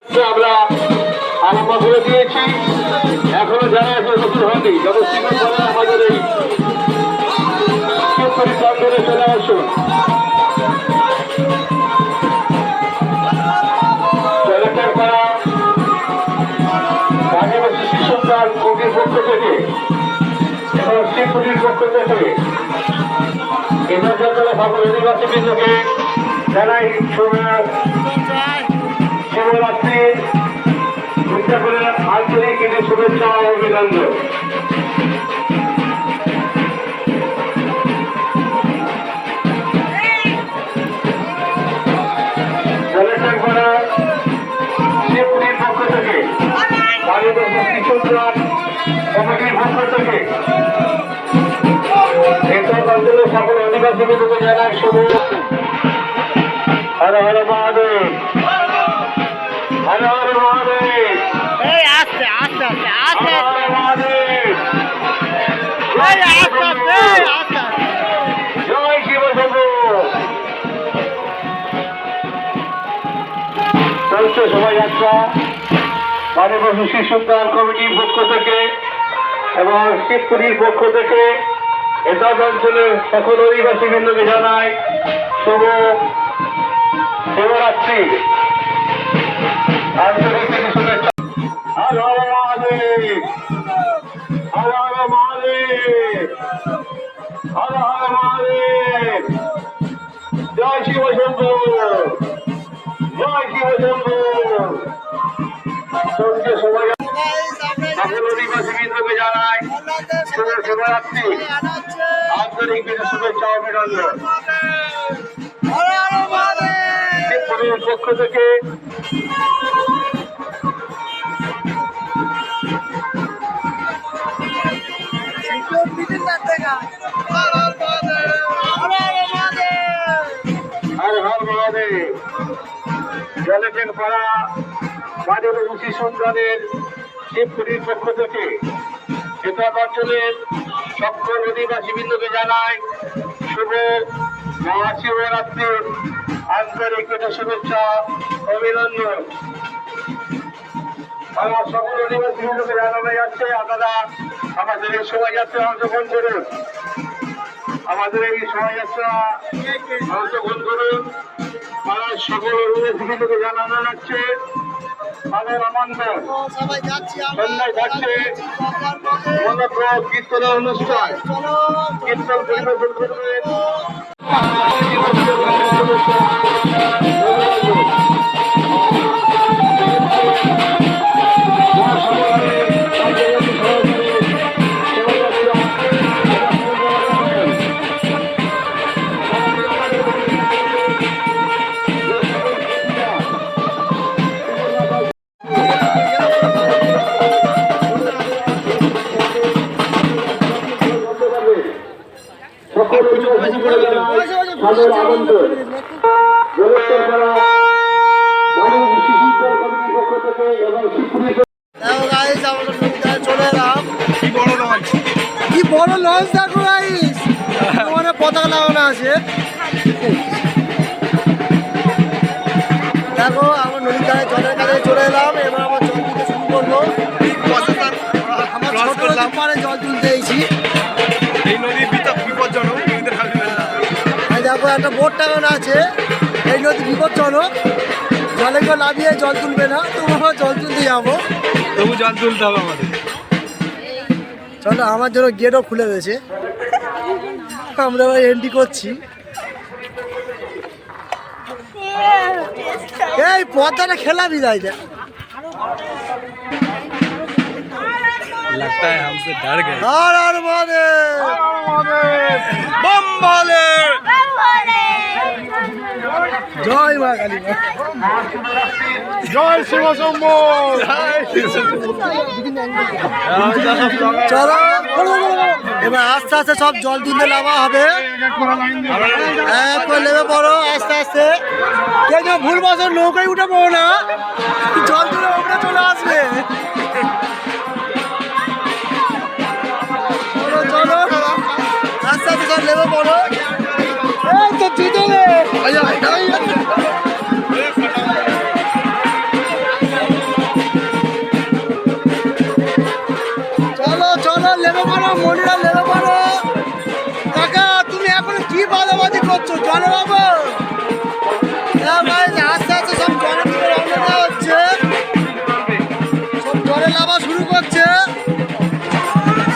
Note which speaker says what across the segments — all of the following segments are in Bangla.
Speaker 1: আমরা আরম্ভ করে দিয়েছি। এখনো যারা আছে নতুন হয়নি, যত শীঘ্র করে আমাদের এই প্রাঙ্গণে চলে আসুন। আদিবাসী শিশু প্রাণ কমিটির পক্ষ থেকে এবং শিবপুরীর পক্ষ থেকে কেন্দ্র সকল আদিবাসী বৃন্দকে জানাই শিবরাত্রির উদযাপনের আন্তরিক শুভেচ্ছা ও অভিনন্দন। শিবপুরীর পক্ষ থেকে কমিটির পক্ষ থেকে অঞ্চলের সকল আদিবাসী বৃন্দকে জানাই শুভ হর হর মহাদেব, হর হর মহাদেব,
Speaker 2: আস্তে আস্তে আস্তে আস্তে
Speaker 1: হর হর মহাদেব, জয় শিবশম্ভু। চলছে শোভাযাত্রা আদিবাসী শিশু প্রাণ কমিটির পক্ষ থেকে এবং শিবপুরীর পক্ষ থেকে এসব অঞ্চলের সকল আদিবাসী বৃন্দকে জানাই শুভ শিবরাত্রি আন্তরিক শুভেচ্ছা। হর হর মহাদেব, হর হর মহাদেব, হর হর মহাদেব, জয় শিবশম্ভু, জয় শিবশম্ভু। চলছে শোভাযাত্রা সকল আদিবাসী বৃন্দকে জানাই শুভ শিবরাত্রি আন্তরিক শুভেচ্ছা অভিনন্দন। শিবপুরীর পক্ষ থেকে হর হর মহাদেব, জলেটেন পাড়া আদিবাসী সন্তানের শিবপুরীর পক্ষ থেকে এসব অঞ্চলের সকল আদিবাসী বৃন্দকে জানাই শুভ মহাশিবরাত্রির আন্তরিক শুভেচ্ছা অভিনন্দন। আমার সকল আদিবাসী বৃন্দকে জানানো যাচ্ছে আপনারা আমাদের এই শোভাযাত্রায় অংশগ্রহণ করুন, আমাদের এই শোভাযাত্রা অংশগ্রহণ করুন। আমার সকল আদিবাসী বৃন্দকে জানানো যাচ্ছে তাদের আমন্ত্রণ। সন্ধ্যায় থাকছে মনোপ্রদ কীর্তনের অনুষ্ঠান, কীর্তন পরিবেশন করবেন।
Speaker 2: কি বড় লঞ্চ দেখো গাইস, মানে পতাকা লাগানো আছে। দেখো আমরা নদীর ধারে জলের কাছে চলে এলাম, এবার আমার জল তুলতে শুরু করবো। আমার ছোট পারে জল তুলতে এসেছি।
Speaker 3: এই নদী বিপজ্জনক,
Speaker 2: দেখো একটা বোট টাঙানো আছে, এই নদী বিপজ্জনক, জলে কেউ নামিয়ে জল তুলবে না, তো আমরা জল তুলতে যাবো।
Speaker 3: তবু জল তুলতে হবে আমাদের।
Speaker 2: চলো, আমার জন্য গেটও খুলে দিয়েছে, আমরা এবার এন্ট্রি করছি। এই পদ্মাটা খেলাবি যাই দেখ,
Speaker 3: लगता है हमसे डर गए।
Speaker 2: हर हर महादेव,
Speaker 3: बम भोले,
Speaker 2: জয় মা কালী,
Speaker 3: জয় শিবশম্ভু।
Speaker 2: চলো এবার আস্তে আস্তে সব জল তুলতে নামা হবে, নেমে পড়ো আস্তে আস্তে। কেউ কেউ ভুল বছর নৌকায় উঠে পড়ো না, জল তুলে ওপরে চলে আসবে। চলো আস্তে আস্তে সব নেমে পড়ো। তো জিতলে মনিরা নেমে পড়ো। কাকা তুমি এখন কি বাদাবাদি করছো জলে বাবু? হ্যাঁ ভাই আস্তে আস্তে সব জলের দিকে রওনা দেওয়া হচ্ছে, সব জলে নামা শুরু করছে।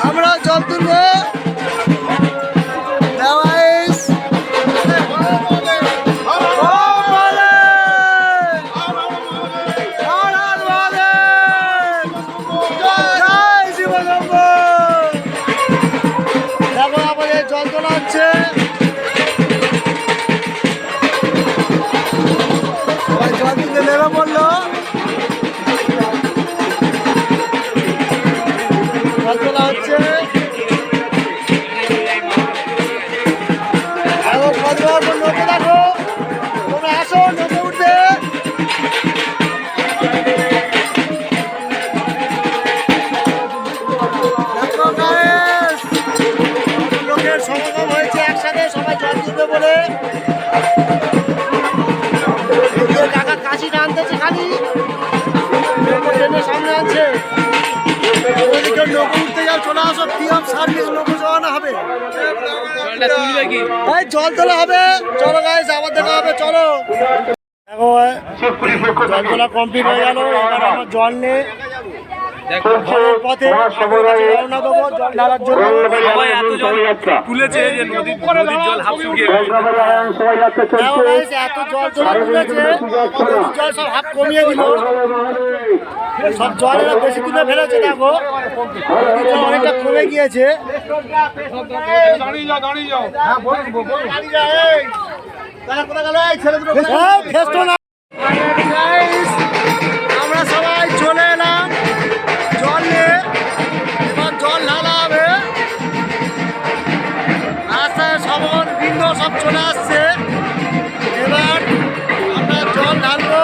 Speaker 2: আমরা জল তুলবো। গাইস দেখো আমাদের জল তোলা হচ্ছে। জল তুলতে নেমে পড়লো। জল তোলা হচ্ছে। দেখো কত বড় নৌকো, দেখো তোমরা আসো নৌকো উঠবে। দেখো গাইস লোকের সমাগম হয়েছে একসাথে, সবাই জল তুলবে বলে। এদিকে কাকা কাশি টানতেছে খালি, নৌকো টেনে সামনে আনছে। ওদিকে নৌকো উঠতে যাও, চলে আসো, ফ্রি অফ সার্ভিস নৌকো চালানো হবে। এই জল তোলা হবে, চলো গাইস আবার দেখা হবে, চলো। দেখো জল তোলা কমপ্লিট হয়ে গেল, এবার আমার জল নেই ঘরের পথে রওনা দেবো জল ঢালার জন্য।
Speaker 3: তুলেছে যে নদীর জল হাফ শুকিয়ে গেছে।
Speaker 2: দেখো গাইস এত জল তোলা তুলেছে, নদীর জল সব হাফ কমিয়ে দিল, সব জল এরা বেশি তুলে ফেলেছে। দেখো নদীর জল অনেকটা কমে গিয়েছে।
Speaker 3: দাঁড়িয়ে যাও, দাঁড়িয়ে যাও।
Speaker 2: আমরা সবাই চলে এলাম জল নিয়ে, এবার জল ঢালা হবে। রাস্তায় সবন বৃন্দ সব চলে আসছে, এবার আমরা জল ঢালবো।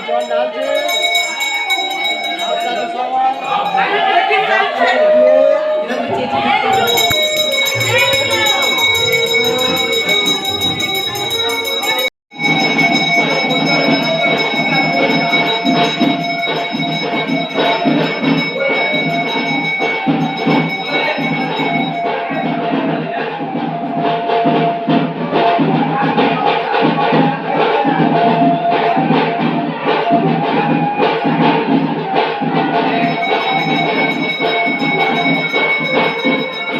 Speaker 2: জল ঢালছে সবাই